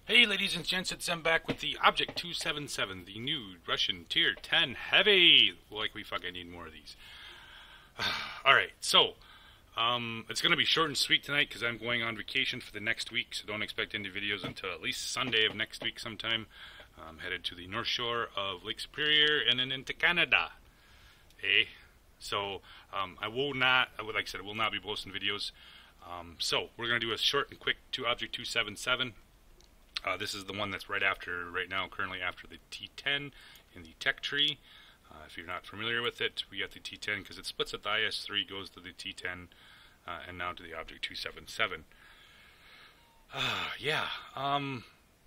Hey ladies and gents, it's Zem back with the Object 277, the new Russian Tier 10 Heavy. Like we fucking need more of these. Alright, so, it's going to be short and sweet tonight because I'm going on vacation for the next week, so don't expect any videos until at least Sunday of next week sometime. I'm headed to the North Shore of Lake Superior and then into Canada. So, I will not, like I said, I will not be posting videos. So, we're going to do a short and quick Object 277. This is the one that's right now, currently after the T10 in the tech tree. If you're not familiar with it, we got the T10 because it splits at the IS-3, goes to the T10, and now to the Object 277.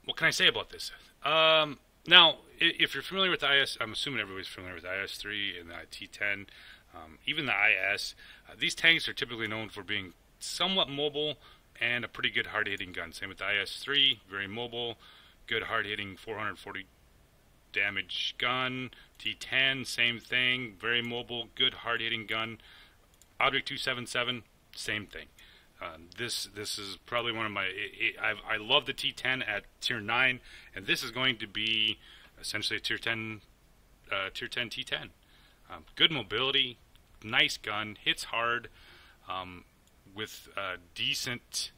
What can I say about this? Now, if you're familiar with the IS, I'm assuming everybody's familiar with the IS-3 and the T10, even the IS. These tanks are typically known for being somewhat mobile and a pretty good hard-hitting gun. Same with the IS-3, very mobile, good hard-hitting 440 damage gun. T10, same thing, very mobile, good hard-hitting gun. Object 277, same thing. This is probably one of my... I love the T10 at Tier 9, and this is going to be essentially a Tier 10 T10. Good mobility, nice gun, hits hard, with decent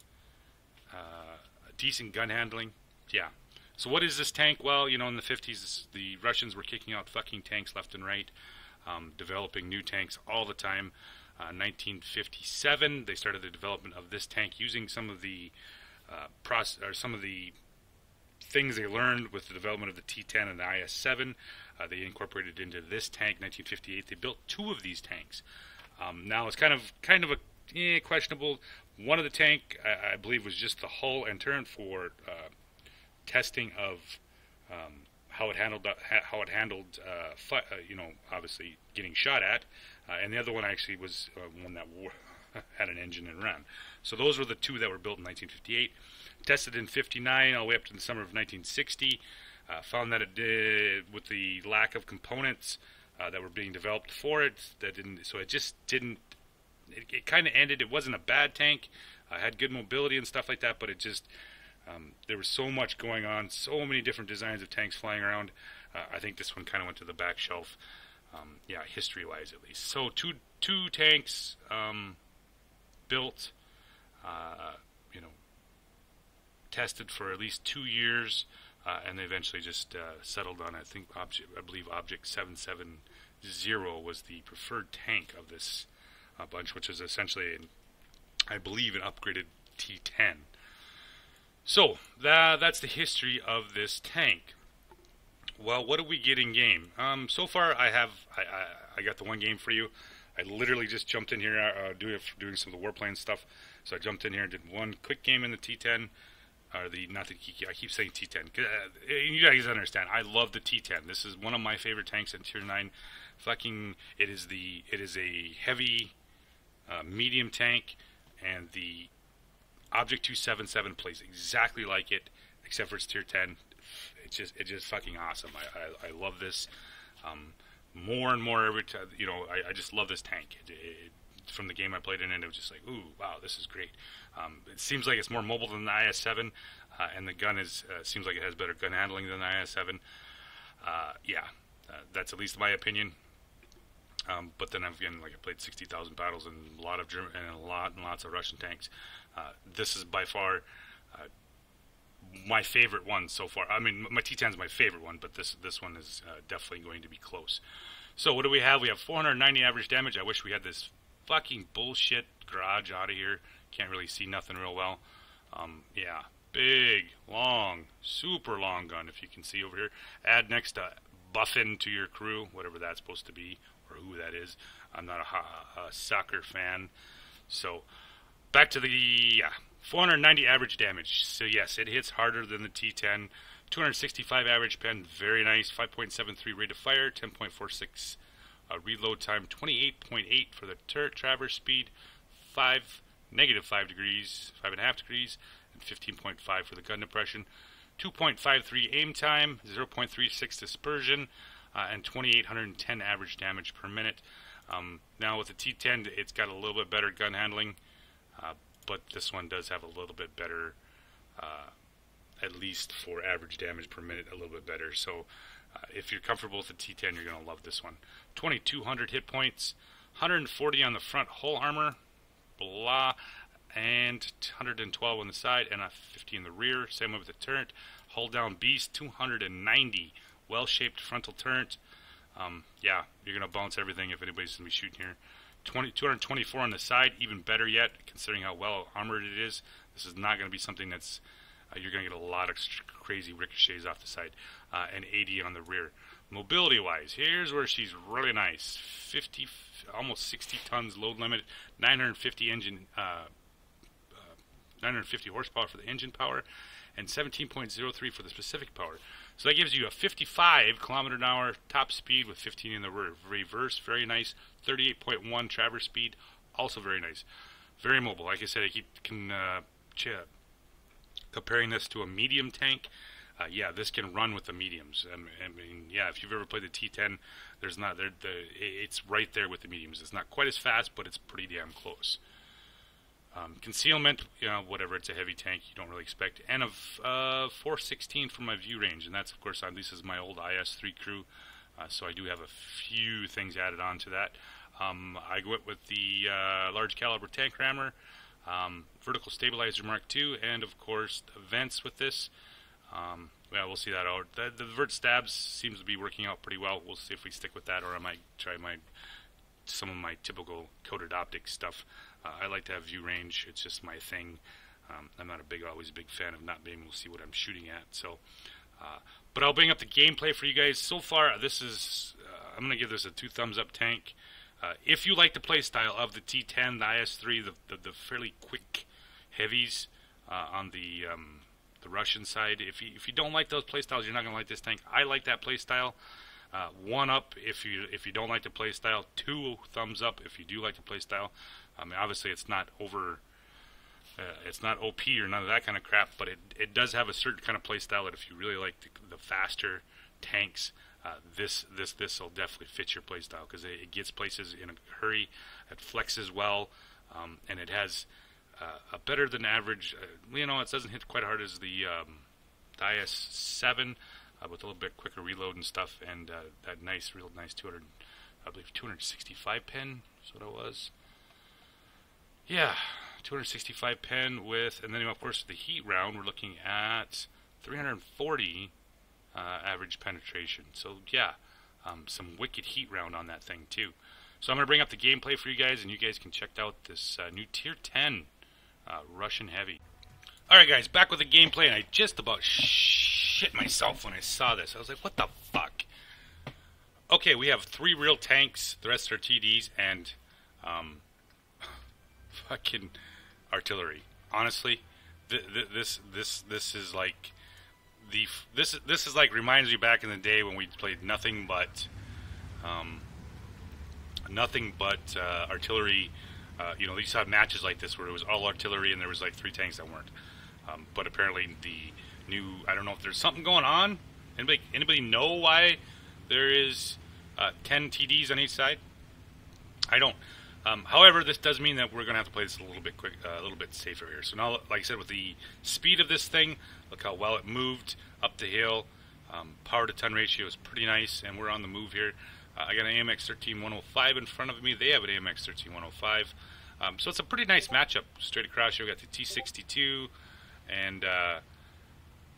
gun handling. Yeah. So what is this tank? Well, you know, in the 50s, the Russians were kicking out fucking tanks left and right, developing new tanks all the time. 1957, they started the development of this tank using some of the things they learned with the development of the T10 and the IS-7. They incorporated into this tank. 1958, they built two of these tanks. Now it's kind of a questionable. One of the tank, I believe, was just the hull and turret for testing of how it handled obviously getting shot at, and the other one actually was one that had an engine and ran. So those were the two that were built in 1958. Tested in 59 all the way up to the summer of 1960. Found that it did, with the lack of components that were being developed for it, it kind of ended. It wasn't a bad tank. Had good mobility and stuff like that, but it just, there was so much going on, so many different designs of tanks flying around. I think this one kind of went to the back shelf, history-wise at least. So two tanks built, tested for at least 2 years, and they eventually just settled on, I believe Object 770 was the preferred tank of this bunch, which is essentially, I believe, an upgraded T10. So that's the history of this tank. Well, what do we get in game? So far, I got the one game for you. I literally just jumped in here doing some of the warplane stuff. So I jumped in here and did one quick game in the T10. I keep saying T10. You guys understand. I love the T10. This is one of my favorite tanks in Tier 9. It is a heavy medium tank, and the Object 277 plays exactly like it, except for it's Tier 10. It's just fucking awesome. I love this more and more every time. I just love this tank. From the game I played in it, it was just like, ooh, wow, this is great. It seems like it's more mobile than the IS-7, and the gun seems like it has better gun handling than the IS-7. That's at least my opinion. But then again, I played 60,000 battles and a lot of German and lots of Russian tanks. This is by far my favorite one so far. I mean, my T10 is my favorite one, but this one is definitely going to be close. So what do we have? We have 490 average damage. I wish we had this fucking bullshit garage out of here. Can't really see nothing real well. Big, long, super long gun, if you can see over here. Add next to Buffin to your crew, whatever that's supposed to be, or who that is. I'm not a soccer fan. So, back to the 490 average damage. So yes, it hits harder than the T10. 265 average pen, very nice. 5.73 rate of fire, 10.46 reload time, 28.8 for the turret traverse speed, -5 degrees, 5.5 degrees, and 15.5 for the gun depression. 2.53 aim time, 0.36 dispersion, and 2,810 average damage per minute. Now with the T10, it's got a little bit better gun handling, but this one does have a little bit better, at least for average damage per minute, a little bit better. So if you're comfortable with the T10, you're going to love this one. 2,200 hit points, 140 on the front hull armor, blah, and 112 on the side, and a 50 in the rear. Same way with the turret. Hull down beast, 290. Well-shaped frontal turret. Yeah, you're going to bounce everything if anybody's going to be shooting here. 224 on the side, even better yet, considering how well armored it is. This is not going to be something that's you're going to get a lot of crazy ricochets off the side. And 80 on the rear. Mobility-wise, here's where she's really nice. 50, almost 60 tons load limit, 950 engine, 950 horsepower for the engine power, and 17.03 for the specific power. So that gives you a 55 km/h top speed with 15 in the reverse. Very nice. 38.1 traverse speed, also very nice. Very mobile. Like I said, I keep comparing this to a medium tank. Yeah, this can run with the mediums. I mean, yeah, if you've ever played the T10, it's right there with the mediums. It's not quite as fast, but it's pretty damn close. Concealment, you know, whatever, it's a heavy tank, you don't really expect. And of 416 for my view range, and that's, of course, this is my old IS-3 crew, so I do have a few things added on to that. I went with the large caliber tank rammer, vertical stabilizer Mark II, and, of course, vents with this. Yeah, we'll see that out. The vert stabs seems to be working out pretty well. We'll see if we stick with that, or I might try some of my typical coated optics stuff. I like to have view range. It's just my thing. I'm not always a big fan of not being able to see what I'm shooting at. So, but I'll bring up the gameplay for you guys. So far, this is I'm going to give this a 2 thumbs up tank. If you like the play style of the T10, the IS-3, the fairly quick heavies on the Russian side, if you don't like those play styles, you're not going to like this tank. I like that play style. 1 up if you don't like the play style. 2 thumbs up if you do like the play style. I mean, obviously it's not it's not OP or none of that kind of crap, but it does have a certain kind of play style that if you really like the faster tanks, this will definitely fit your play style, because it gets places in a hurry, it flexes well, and it has a better than average. You know, it doesn't hit quite as hard as the IS-7. With a little bit quicker reload and stuff, and that real nice 265 pen is what it was. Yeah, 265 pen with, and then of course the heat round, we're looking at 340 average penetration. So yeah, some wicked heat round on that thing too. So I'm going to bring up the gameplay for you guys, and you guys can check out this new Tier 10 Russian Heavy. Alright guys, back with the gameplay, and I just about shit myself when I saw this. I was like, what the fuck? Okay, we have 3 real tanks, the rest are TDs, and fucking artillery. Honestly, this is like this is like, reminds me back in the day when we played nothing but artillery. You know, you saw matches like this where it was all artillery and there was like 3 tanks that weren't. But apparently the new, I don't know if there's something going on. Anybody know why there is 10 TDs on each side? I don't. However, this does mean that we're going to have to play this a little bit a little bit safer here. So now, like I said, with the speed of this thing, look how well it moved up the hill. Power to ton ratio is pretty nice, and we're on the move here. I got an AMX 13105 in front of me. They have an AMX 13105. So it's a pretty nice matchup straight across here. We got the T62, and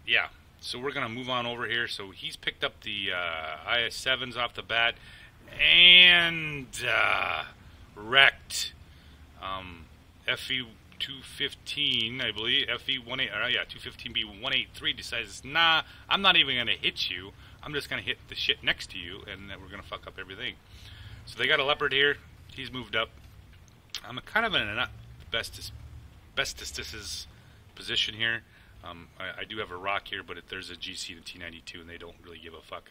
yeah. So we're going to move on over here. So he's picked up the IS-7s off the bat, and wrecked FE-215, I believe. FE-215B-183 decides, nah, I'm not even going to hit you. I'm just going to hit the shit next to you, and then we're going to fuck up everything. So they got a Leopard here. He's moved up. I'm kind of in a not bestest position here. I do have a Rock here, but there's a GC and a T92, and they don't really give a fuck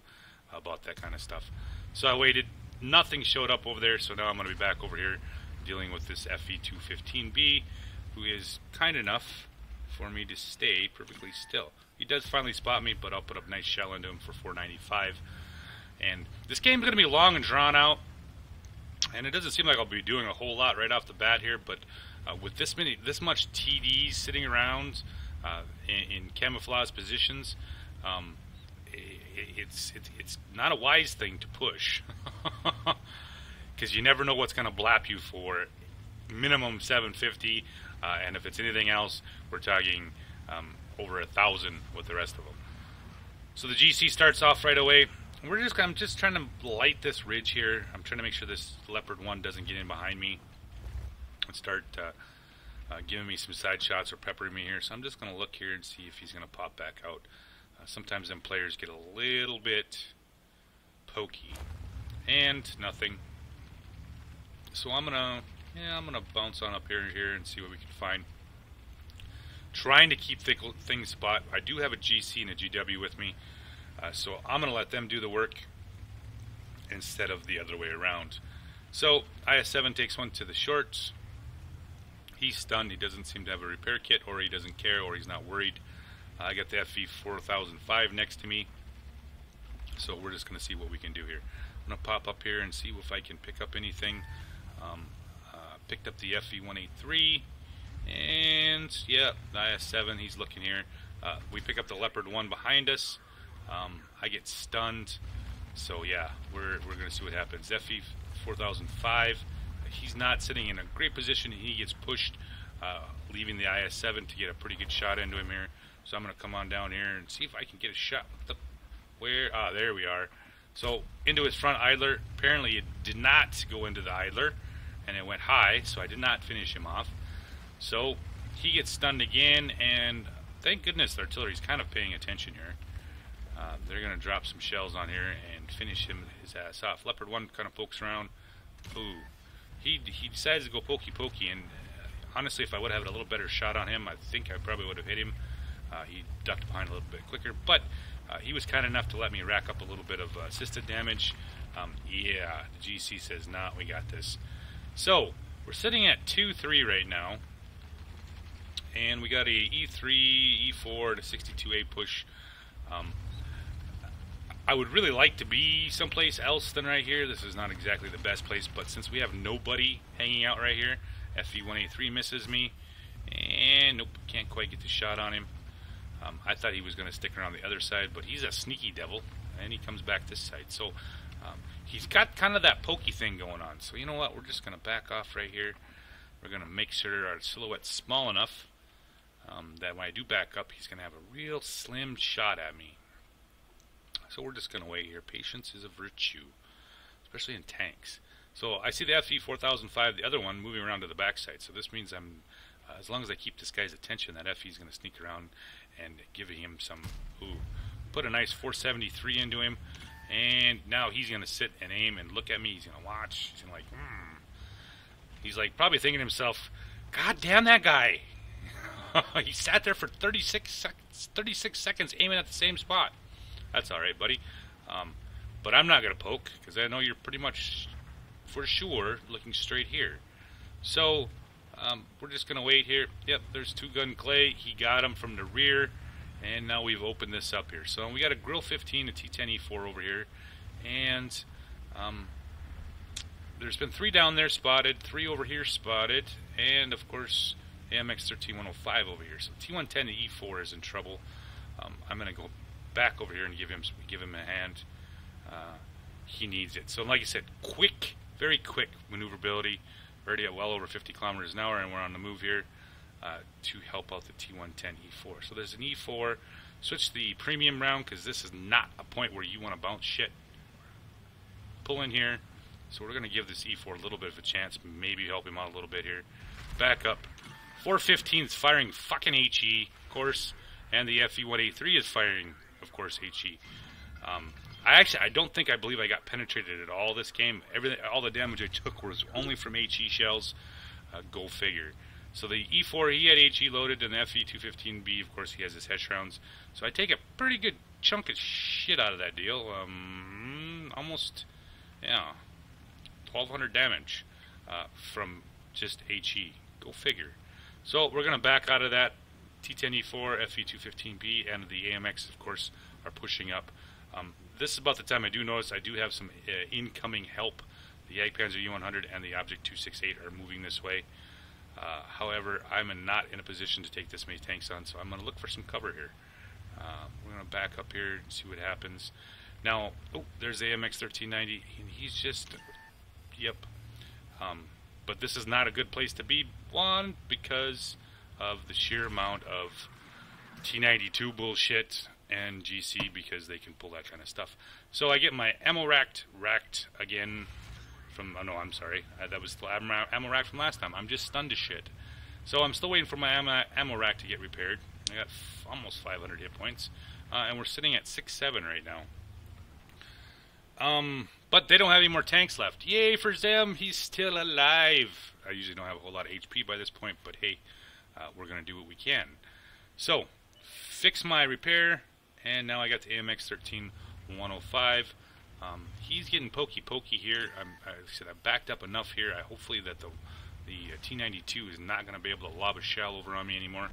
about that kind of stuff. So I waited. Nothing showed up over there, so now I'm going to be back over here dealing with this FE-215B, who is kind enough for me to stay perfectly still. He does finally spot me, but I'll put a nice shell into him for 495. And this game's going to be long and drawn out, and it doesn't seem like I'll be doing a whole lot right off the bat here, but with this much TDs sitting around, in camouflage positions. It's not a wise thing to push because you never know what's going to blap you for minimum 750, and if it's anything else, we're talking over 1,000 with the rest of them. So the GC starts off right away. I'm just trying to light this ridge here. I'm trying to make sure this Leopard 1 doesn't get in behind me and start giving me some side shots or peppering me here. So I'm just going to look here and see if he's going to pop back out. Sometimes them players get a little bit pokey. And nothing. So I'm gonna bounce on up here and see what we can find. Trying to keep things spot. I do have a GC and a GW with me, so I'm gonna let them do the work instead of the other way around. So IS-7 takes one to the shorts. He's stunned. He doesn't seem to have a repair kit, or he doesn't care, or he's not worried. I got the FV 4005 next to me, so we're just going to see what we can do here. I'm going to pop up here and see if I can pick up anything. Picked up the FV 183, and yeah, the IS-7, he's looking here. We pick up the Leopard 1 behind us. I get stunned, so yeah, we're going to see what happens. FV 4005, he's not sitting in a great position. He gets pushed, leaving the IS-7 to get a pretty good shot into him here. So I'm going to come on down here and see if I can get a shot. There we are. So into his front idler. Apparently it did not go into the idler, and it went high, so I did not finish him off. So he gets stunned again, and thank goodness the artillery's kind of paying attention here. They're going to drop some shells on here and finish his ass off. Leopard 1 kind of pokes around. Ooh. He decides to go pokey, and honestly, if I would have had a little better shot on him, I think I probably would have hit him. He ducked behind a little bit quicker, but he was kind enough to let me rack up a little bit of assisted damage. Yeah, the GC says, nah, we got this. So, we're sitting at 2-3 right now, and we got a E3, E4 to 62A push. I would really like to be someplace else than right here. This is not exactly the best place, but since we have nobody hanging out right here, FV183 misses me, and nope, can't quite get the shot on him. I thought he was going to stick around the other side, but he's a sneaky devil, and he comes back this side. So he's got kind of that pokey thing going on. So you know what? We're just going to back off right here. We're going to make sure our silhouette's small enough that when I do back up, he's going to have a real slim shot at me. So we're just going to wait here. Patience is a virtue, especially in tanks. So I see the FV 4005, the other one, moving around to the backside. So this means as long as I keep this guy's attention, that FV is going to sneak around and give him some, put a nice 473 into him, and now he's going to sit and aim and look at me. He's going to watch. He's going to He's like probably thinking to himself, God damn that guy. He sat there for 36 seconds aiming at the same spot. That's all right, buddy. But I'm not going to poke because I know you're pretty much for sure looking straight here. So we're just going to wait here. Yep, there's two-gun Clay. He got him from the rear, and now we've opened this up here. So we got a Grill 15, a T10E4 over here, and there's been 3 down there spotted, 3 over here spotted, and of course AMX 13105 over here. So T110 to E4 is in trouble. I'm going to go back over here and give him a hand. He needs it. So like I said, quick, very quick maneuverability. Already at well over 50 kilometers an hour, and we're on the move here to help out the T110 E4. So there's an E4. Switch the premium round because this is not a point where you want to bounce shit. Pull in here. So we're going to give this E4 a little bit of a chance. Maybe help him out a little bit here. Back up. 415 is firing fucking HE, of course. And the FV183 is firing, of course, HE. I believe I got penetrated at all this game. All the damage I took was only from HE shells. Go figure. So the E4, he had HE loaded, and the FV215B, of course, he has his Hesh rounds. So I take a pretty good chunk of shit out of that deal. Almost, 1,200 damage from just HE. Go figure. So we're going to back out of that. T10E4, FV215B, and the AMX, of course, are pushing up. This is about the time I do notice I do have some incoming help. The Jagdpanzer U100 and the Object 268 are moving this way. However, I'm not in a position to take this many tanks on, so I'm going to look for some cover here. We're going to back up here and see what happens. Now, oh, there's AMX 1390, and he's just, yep. But this is not a good place to be, one, because of the sheer amount of T92 bullshit, and GC because they can pull that kind of stuff. So I get my ammo racked again from, oh no, I'm sorry, that was the ammo rack from last time. I'm just stunned to shit. So I'm still waiting for my ammo rack to get repaired. I got almost 500 hit points, and we're sitting at 6-7 right now. But they don't have any more tanks left. Yay for Zem, he's still alive. I usually don't have a whole lot of HP by this point, but hey, we're going to do what we can. So, fix my repair, and now I got the AMX 13105. He's getting pokey here. I said I backed up enough here. Hopefully that the T92 is not going to be able to lob a shell over on me anymore.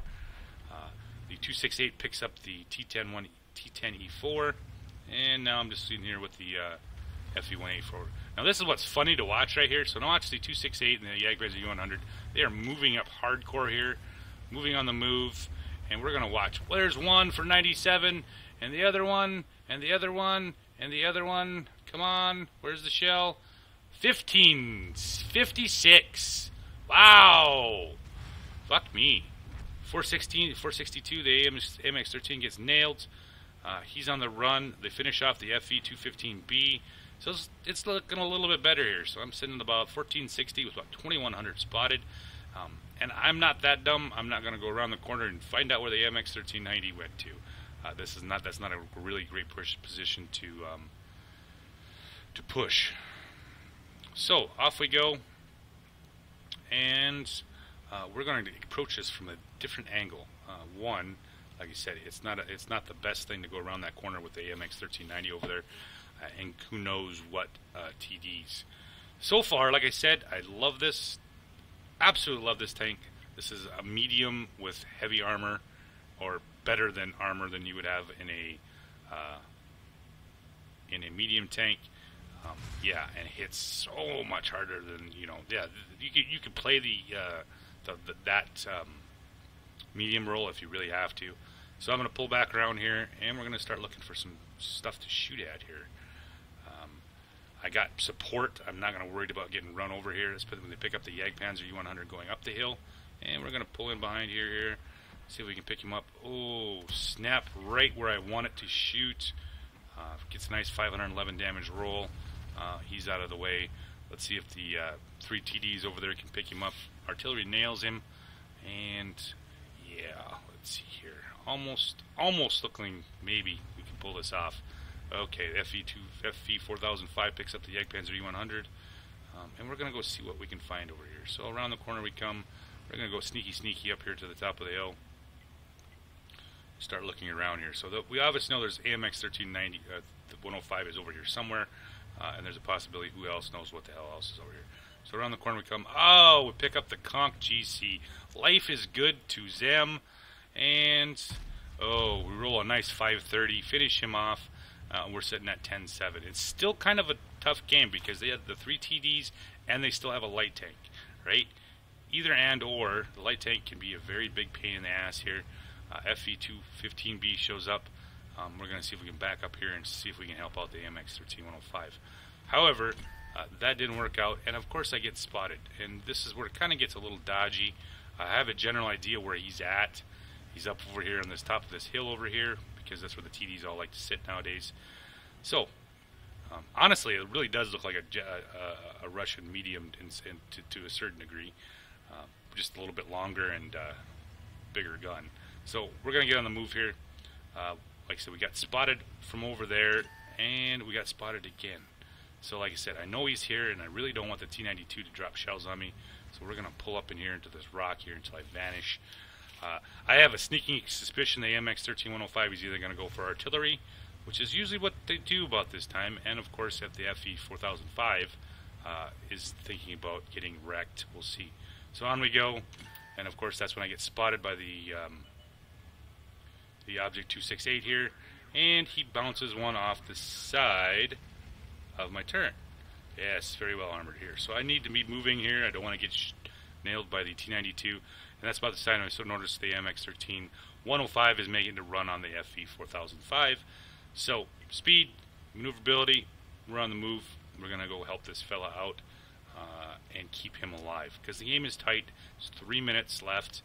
The 268 picks up the T10E4, and now I'm just sitting here with the FV184. Now this is what's funny to watch right here. So now watch the 268 and the Jagdpanzer U100. They are moving up hardcore here, moving on the move, and we're going to watch. Well, there's one for 97, and the other one, and the other one, and the other one. Come on, where's the shell? 56. Wow. Fuck me. 462, the AMX-13 gets nailed. He's on the run. They finish off the FV-215B. So it's looking a little bit better here. So I'm sitting at about 1460 with about 2100 spotted. And I'm not that dumb. I'm not going to go around the corner and find out where the AMX-1390 went to. That's not a really great position to push. So off we go, and we're going to approach this from a different angle. One, like I said, it's not the best thing to go around that corner with the AMX-1390 over there, and who knows what TDs. So far, like I said, I love this. Absolutely love this tank. This is a medium with heavy armor, or better than armor than you would have in a medium tank. Yeah, and hits so much harder than, you know. Yeah, you could play that medium role if you really have to. So I'm going to pull back around here, and we're going to start looking for some stuff to shoot at here. I got support. I'm not going to worry about getting run over here. Especially when they pick up the Jagdpanzer U100 going up the hill. And we're going to pull in behind here. See if we can pick him up. Oh, snap right where I want it to shoot. Gets a nice 511 damage roll. He's out of the way. Let's see if the 3 TDs over there can pick him up. Artillery nails him. And yeah, let's see here. Almost looking maybe we can pull this off. Okay, FV4005 picks up the Jagdpanzer E100, and we're going to go see what we can find over here. So around the corner we come. We're going to go sneaky up here to the top of the hill. Start looking around here. So we obviously know there's AMX 1390, the 105 is over here somewhere, and there's a possibility who else knows what the hell else is over here. So around the corner we come. Oh, we pick up the Conch GC. Life is good to Zem, and oh, we roll a nice 530, finish him off. We're sitting at 10-7. It's still kind of a tough game because they have the 3 TDs and they still have a light tank, right? Either and or, the light tank can be a very big pain in the ass here. FV-215B shows up. We're going to see if we can back up here and see if we can help out the AMX-13105. However, that didn't work out, and of course I get spotted. And this is where it kind of gets a little dodgy. I have a general idea where he's at. He's up over here on this top of this hill over here, because that's where the TDs all like to sit nowadays. So, honestly, it really does look like a Russian medium to a certain degree. Just a little bit longer and bigger gun. So, we're going to get on the move here. Like I said, we got spotted from over there, and we got spotted again. So, like I said, I know he's here, and I really don't want the T-92 to drop shells on me. So, we're going to pull up in here into this rock here until I vanish. I have a sneaking suspicion the AMX-13105 is either going to go for artillery, which is usually what they do about this time, and of course if the FV4005 is thinking about getting wrecked, we'll see. So on we go, and of course that's when I get spotted by the Object 268 here, and he bounces one off the side of my turret. Yes, very well armored here. So I need to be moving here. I don't want to get nailed by the T92, and that's about the time I sort of noticed the MX-13 105 is making the run on the FV 4005. So speed, maneuverability, we're on the move. We're going to go help this fella out and keep him alive, because the game is tight. There's 3 minutes left,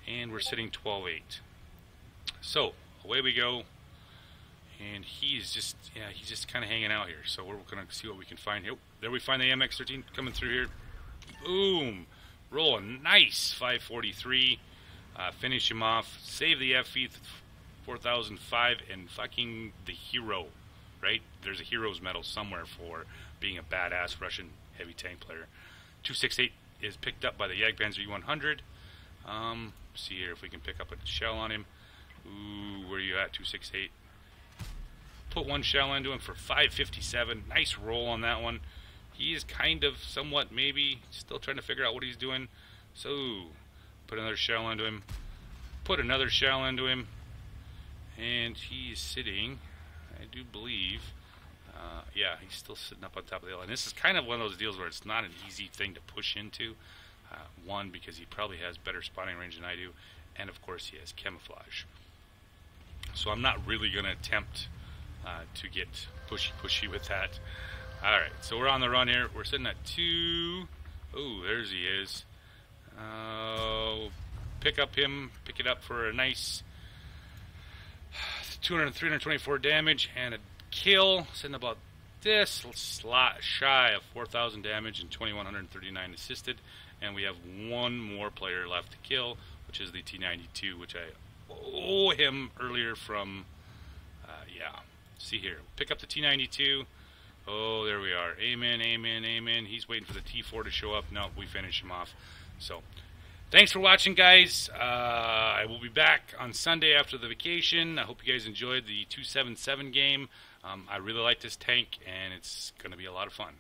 and we're sitting 12-8. So away we go, and he's just kind of hanging out here. So we're going to see what we can find here. There we find the MX-13 coming through here. Boom, rolling nice 543. Finish him off. Save the FV 4005 and fucking the hero, right? There's a hero's medal somewhere for being a badass Russian heavy tank player. 268 is picked up by the Jagdpanzer U100. See here if we can pick up a shell on him. Ooh, where are you at, 268? Put one shell into him for 557. Nice roll on that one. He is kind of somewhat maybe still trying to figure out what he's doing. So put another shell into him. Put another shell into him. And he's sitting, I do believe, yeah, he's still sitting up on top of the hill. And this is kind of one of those deals where it's not an easy thing to push into. One, because he probably has better spotting range than I do. And, of course, he has camouflage. So I'm not really going to attempt to get pushy with that. All right, so we're on the run here. We're sitting at 2. Oh, there's he is. Pick it up for a nice 324 damage and a kill. Sitting about this, shy of 4,000 damage and 2,139 assisted. And we have one more player left to kill, which is the T92, which I owe him earlier from, yeah. See here, pick up the T92. Oh, there we are. Amen, amen, amen. He's waiting for the T4 to show up. No, we finish him off. So, thanks for watching, guys. I will be back on Sunday after the vacation. I hope you guys enjoyed the 277 game. I really like this tank, and it's going to be a lot of fun.